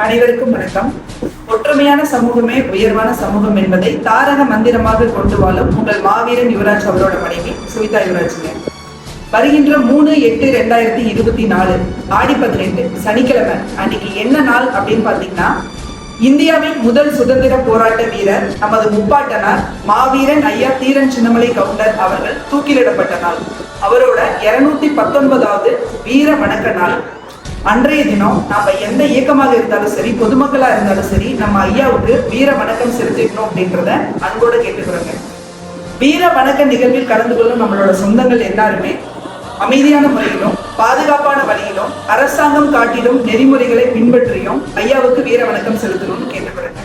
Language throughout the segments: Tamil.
அனைவருக்கும் வணக்கம். ஒற்றுமையான சமூகமே உயர்வான சமூகம் என்பதை தாரக மந்திரமாக கொண்டு வாழும் உங்கள் மாவீரன் யுவராஜ் அவரோட மனைவி சுவிதா யுவராஜ்ங்க. வருகின்ற 3/8/2024 ஆடி 18 சனிக்கிழமை அன்னைக்கு என்ன நாள் அப்படின்னு பாத்தீங்கன்னா, இந்தியாவின் முதல் சுதந்திர போராட்ட வீரர் நமது முப்பாட்டனார் மாவீரன் ஐயா தீரன் சின்னமலை கவுண்டர் அவர்கள் தூக்கிலிடப்பட்ட நாள். அவரோட 219வது வீர வணக்க நாள். அன்றைய தினம் நாம எந்த இயக்கமாக இருந்தாலும் சரி, பொதுமக்களா இருந்தாலும் சரி, நம்ம ஐயாவுக்கு வீர வணக்கம் செலுத்திக்கணும் அப்படின்றத அன்போடு கேட்டுக்கிறோங்க. வீர வணக்க நிகழ்வில் கலந்து கொள்ளும் நம்மளோட சொந்தங்கள் எல்லாருமே அமைதியான முறையிலும் பாதுகாப்பான வழியிலும் அரசாங்கம் காட்டிடும் நெறிமுறைகளை பின்பற்றியும் ஐயாவுக்கு வீர வணக்கம் செலுத்தணும்னு கேட்டுக்கிறேங்க.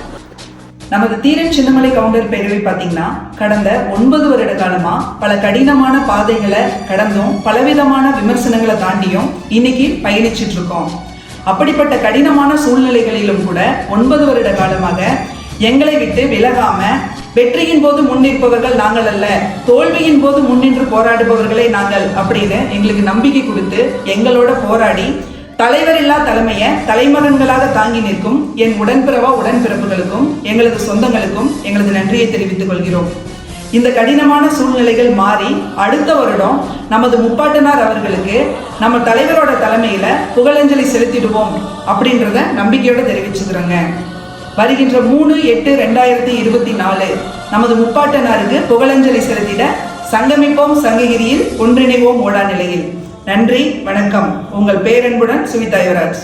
நமது தீரன் சின்னமலை கவுண்டர் பேரவை பார்த்தீங்கன்னா, கடந்த 9 வருட காலமா பல கடினமான பாதைகளை கடந்தும் பலவிதமான விமர்சனங்களை தாண்டியும் இன்னைக்கு பயணிச்சுட்டு இருக்கோம். அப்படிப்பட்ட கடினமான சூழ்நிலைகளிலும் கூட 9 வருட காலமாக எங்களை விட்டு விலகாம வெற்றியின் போது முன்னிற்பவர்கள் நாங்கள் அல்ல, தோல்வியின் போது முன்னின்று போராடுபவர்களே நாங்கள் அப்படின்னு எங்களுக்கு நம்பிக்கை கொடுத்து எங்களோட போராடி தலைவர் இல்லா தலைமையை தலைமகன்களாக தாங்கி நிற்கும் என் உடன்பிறப்புகளுக்கும் எங்களது சொந்தங்களுக்கும் எங்களது நன்றியை தெரிவித்துக் கொள்கிறோம். இந்த கடினமான சூழ்நிலைகள் மாறி அடுத்த வருடம் நமது முப்பாட்டனார் அவர்களுக்கு நம்ம தலைவரோட தலைமையில புகழஞ்சலி செலுத்திடுவோம் அப்படின்றத நம்பிக்கையோட தெரிவிச்சுக்கிறோங்க. வருகின்ற 3/8/2024 நமது முப்பாட்டனாருக்கு புகழஞ்சலி செலுத்திட சங்கமிப்போம் சங்ககிரியில், ஒன்றிணைவோம் ஓடா நிலையில். நன்றி, வணக்கம். உங்கள் பேரன்புடன் சுவிதா யுவராஜ்.